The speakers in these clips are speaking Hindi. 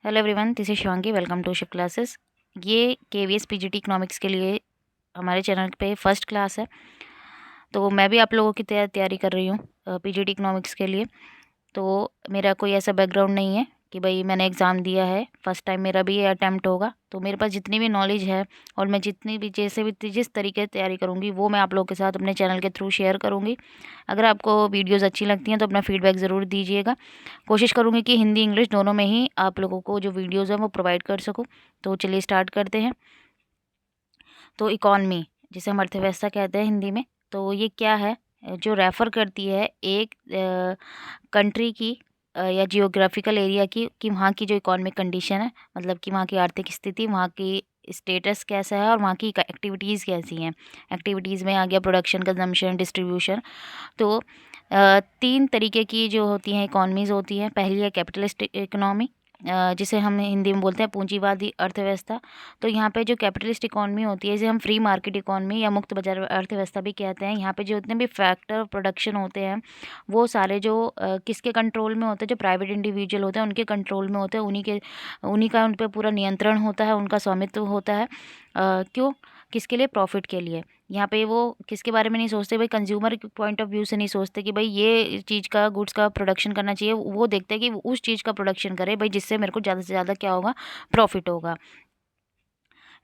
Hello everyone, this is Shivangi. Welcome to ship classes. ये केवीएस पीजीटी इकोनॉमिक्स के लिए हमारे चैनल पे फर्स्ट क्लास है। तो मैं भी आप लोगों की तैयारी कर रही हूँ पीजीटी इकोनॉमिक्स के लिए। तो मेरा कोई ऐसा बैकग्राउंड नहीं है कि भाई मैंने एग्ज़ाम दिया है, फर्स्ट टाइम मेरा भी ये अटैम्प्ट होगा। तो मेरे पास जितनी भी नॉलेज है और मैं जितनी भी जैसे भी जिस तरीके से तैयारी करूँगी वो मैं आप लोगों के साथ अपने चैनल के थ्रू शेयर करूँगी। अगर आपको वीडियोज़ अच्छी लगती हैं तो अपना फीडबैक ज़रूर दीजिएगा। कोशिश करूँगी कि हिंदी इंग्लिश दोनों में ही आप लोगों को जो वीडियोज़ हैं वो प्रोवाइड कर सकूँ। तो चलिए स्टार्ट करते हैं। तो इकॉनमी, जिसे हम अर्थव्यवस्था कहते हैं हिंदी में, तो ये क्या है? जो रेफ़र करती है एक कंट्री की या जियोग्राफिकल एरिया की, कि वहाँ की जो इकोनॉमिक कंडीशन है, मतलब कि वहाँ की आर्थिक स्थिति, वहाँ की स्टेटस कैसा है और वहाँ की एक्टिविटीज़ कैसी हैं। एक्टिविटीज़ में आ गया प्रोडक्शन, कंजम्पशन, डिस्ट्रीब्यूशन। तो 3 तरीके की जो होती हैं इकोनॉमीज़ होती हैं। पहली है कैपिटलिस्ट इकोनॉमी, जिसे हम हिंदी में बोलते हैं पूंजीवादी अर्थव्यवस्था। तो यहाँ पे जो कैपिटलिस्ट इकोनॉमी होती है, इसे हम फ्री मार्केट इकोनॉमी या मुक्त बाजार अर्थव्यवस्था भी कहते हैं। यहाँ पे जो जितने भी फैक्टर प्रोडक्शन होते हैं वो सारे जो किसके कंट्रोल में होते हैं? जो प्राइवेट इंडिविजुअल होते हैं उनके कंट्रोल में होते हैं। उन्हीं का उन पे पूरा नियंत्रण होता है, उनका स्वामित्व होता है। क्यों? किसके लिए? प्रॉफिट के लिए। यहाँ पे वो किसके बारे में नहीं सोचते भाई, कंज्यूमर के पॉइंट ऑफ व्यू से नहीं सोचते कि भाई ये चीज़ का, गुड्स का प्रोडक्शन करना चाहिए। वो देखते हैं कि वो उस चीज़ का प्रोडक्शन करे भाई, जिससे मेरे को ज़्यादा से ज़्यादा क्या होगा? प्रॉफिट होगा।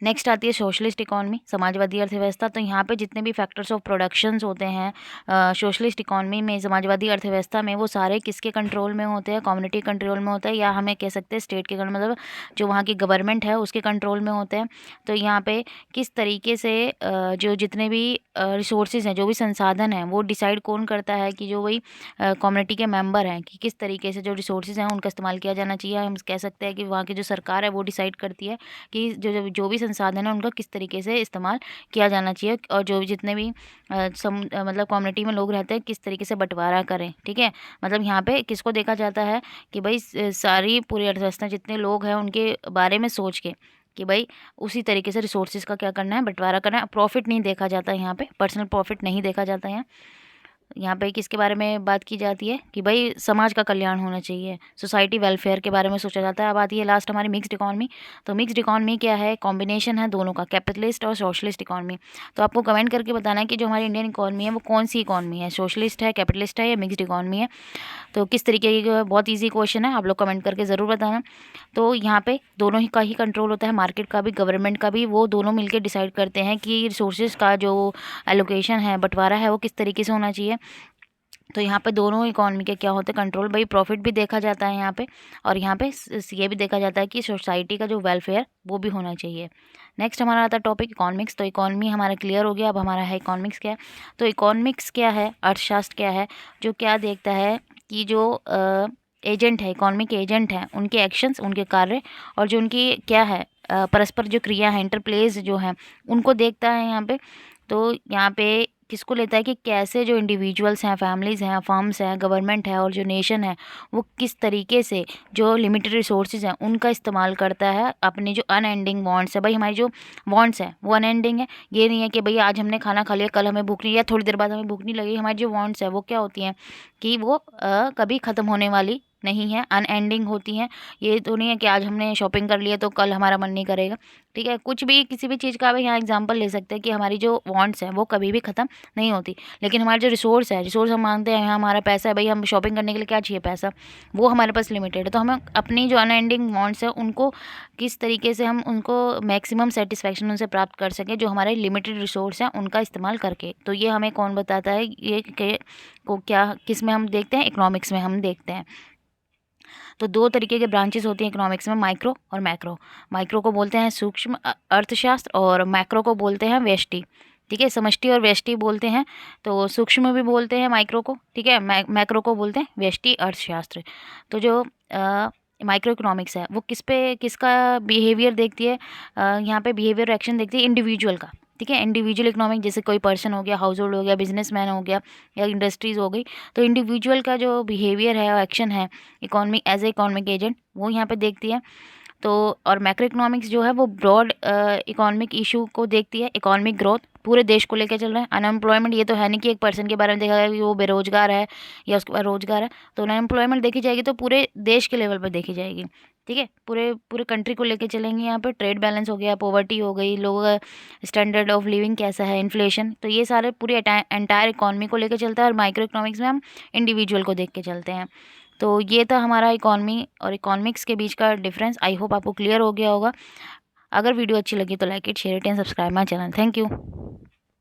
नेक्स्ट आती है सोशलिस्ट इकोनॉमी, समाजवादी अर्थव्यवस्था। तो यहाँ पे जितने भी फैक्टर्स ऑफ प्रोडक्शंस होते हैं सोशलिस्ट इकोनॉमी में, समाजवादी अर्थव्यवस्था में, वो सारे किसके कंट्रोल में होते हैं? कम्युनिटी कंट्रोल में होता है, या हमें कह सकते हैं स्टेट के मतलब जो वहाँ की गवर्नमेंट है उसके कंट्रोल में होते हैं। तो यहाँ पे किस तरीके से जो जितने भी रिसोर्सेज हैं, जो भी संसाधन हैं, वो डिसाइड कौन करता है? कि जो वही कम्युनिटी के मेंबर हैं, कि किस तरीके से जो रिसोर्सेज हैं उनका इस्तेमाल किया जाना चाहिए। हम कह सकते हैं कि वहाँ की जो सरकार है वो डिसाइड करती है कि जो भी संसाधन है उनका किस तरीके से इस्तेमाल किया जाना चाहिए, और जो भी जितने भी मतलब कम्युनिटी में लोग रहते हैं किस तरीके से बंटवारा करें। ठीक है, मतलब यहाँ पे किसको देखा जाता है? कि भाई सारी पूरी अर्थव्यवस्था जितने लोग हैं उनके बारे में सोच के, कि भाई उसी तरीके से रिसोर्सेज का क्या करना है? बंटवारा करना है। प्रॉफिट नहीं देखा जाता है यहाँ पे, पर्सनल प्रॉफिट नहीं देखा जाता है। यहाँ पे किसके बारे में बात की जाती है? कि भाई समाज का कल्याण होना चाहिए, सोसाइटी वेलफेयर के बारे में सोचा जाता है। अब आती है लास्ट हमारी मिक्स्ड इकोनॉमी। तो मिक्स्ड इकोनॉमी क्या है? कॉम्बिनेशन है दोनों का, कैपिटलिस्ट और सोशलिस्ट इकोनॉमी। तो आपको कमेंट करके बताना है कि जो हमारी इंडियन इकोनॉमी है वो कौन सी इकोनॉमी है, सोशलिस्ट है, कैपिटलिस्ट है, या मिक्स्ड इकोनॉमी है। तो किस तरीके की, बहुत ईजी क्वेश्चन है, आप लोग कमेंट करके ज़रूर बताना। तो यहाँ पे दोनों ही का ही कंट्रोल होता है, मार्केट का भी, गवर्नमेंट का भी। वो दोनों मिलकर डिसाइड करते हैं कि रिसोर्सेज का जो एलोकेशन है, बंटवारा है, वो किस तरीके से होना चाहिए। तो यहाँ पे दोनों इकोनॉमी के क्या होते हैं? कंट्रोल। भाई प्रॉफिट भी देखा जाता है यहाँ पे, और यहाँ पे ये भी देखा जाता है कि सोसाइटी का जो वेलफेयर वो भी होना चाहिए। नेक्स्ट हमारा आता है टॉपिक इकोनॉमिक्स। तो इकोनॉमी हमारा क्लियर हो गया, अब हमारा है इकोनॉमिक्स क्या है। तो इकोनॉमिक्स क्या है? अर्थशास्त्र क्या है? जो क्या देखता है कि जो एजेंट है, इकोनॉमिक एजेंट हैं, उनके एक्शंस, उनके कार्य, और जो उनकी क्या है परस्पर जो क्रिया है, इंटरप्लेज जो है, उनको देखता है यहाँ पे। तो यहाँ पे किसको लेता है? कि कैसे जो इंडिविजुअल्स हैं, फैमिलीज़ हैं, फर्म्स हैं, गवर्नमेंट है, और जो नेशन है, वो किस तरीके से जो लिमिटेड रिसोर्सेज हैं उनका इस्तेमाल करता है अपने जो अनएंडिंग वांट्स है। भाई हमारी जो वांट्स हैं वो अनएंडिंग है। ये नहीं है कि भाई आज हमने खाना खा लिया, कल हमें भूख नहीं, या थोड़ी देर बाद हमें भूख नहीं लगी। हमारी जो वांट्स है वो क्या होती हैं? कि वो कभी ख़त्म होने वाली नहीं है, अनएंडिंग होती हैं। ये तो नहीं है कि आज हमने शॉपिंग कर लिया तो कल हमारा मन नहीं करेगा। ठीक है, कुछ भी, किसी भी चीज़ का आप यहाँ एग्जांपल ले सकते हैं कि हमारी जो वांट्स हैं वो कभी भी ख़त्म नहीं होती। लेकिन हमारे जो रिसोर्स है, रिसोर्स हम मांगते हैं, यहाँ हमारा पैसा है, भाई हम शॉपिंग करने के लिए क्या चाहिए? पैसा। वो हमारे पास लिमिटेड है। तो हमें अपनी जो अनएंडिंग वांट्स है उनको किस तरीके से हम उनको मैक्सिमम सेटिस्फैक्शन उनसे प्राप्त कर सकें, जो हमारे लिमिटेड रिसोर्स हैं उनका इस्तेमाल करके। तो ये हमें कौन बताता है? ये को क्या, किस में हम देखते हैं? इकोनॉमिक्स में हम देखते हैं। तो दो तरीके के ब्रांचेस होती हैं इकोनॉमिक्स में, माइक्रो और मैक्रो। माइक्रो को बोलते हैं सूक्ष्म अर्थशास्त्र, और मैक्रो को बोलते हैं व्यष्टि। ठीक है, समष्टि और व्यष्टि बोलते हैं। तो सूक्ष्म भी बोलते हैं माइक्रो को, ठीक है, मैक्रो को बोलते हैं व्यष्टि अर्थशास्त्र। तो जो माइक्रो इकोनॉमिक्स है वो किसका बिहेवियर देखती है? यहाँ पे बिहेवियर एक्शन देखती है इंडिविजुअल का। ठीक है, इंडिविजुअल इकोनॉमिक, जैसे कोई पर्सन हो गया, हाउस होल्ड हो गया, बिजनेसमैन हो गया, या इंडस्ट्रीज हो गई। तो इंडिविजुअल का जो बिहेवियर है, एक्शन है, economic as a economic agent, वो यहाँ पे देखती है। तो और मैक्रो इकोनॉमिक्स जो है वो ब्रॉड इकोनॉमिक इशू को देखती है। इकोनॉमिक ग्रोथ पूरे देश को लेकर चल रहा है। अनएम्प्लॉयमेंट ये तो है नहीं कि एक पर्सन के बारे में देखा जाएगा कि वो बेरोजगार है या उसके पास रोजगार है। तो अनएम्प्लॉयमेंट देखी जाएगी तो पूरे देश के लेवल पर देखी जाएगी। ठीक है, पूरे पूरे कंट्री को लेके चलेंगे। यहाँ पे ट्रेड बैलेंस हो गया, पॉवर्टी हो गई, लोगों का स्टैंडर्ड ऑफ लिविंग कैसा है, इन्फ्लेशन, तो ये सारे पूरे एंटायर इकॉनमी को लेकर चलता है। और माइक्रो इकोनॉमिक्स में हम इंडिविजुअल को देख के चलते हैं। तो ये था हमारा इकॉनमी और इकोनॉमिक्स के बीच का डिफरेंस। आई होप आपको क्लियर हो गया होगा। अगर वीडियो अच्छी लगी तो like it, share it and subscribe my channel. Thank you.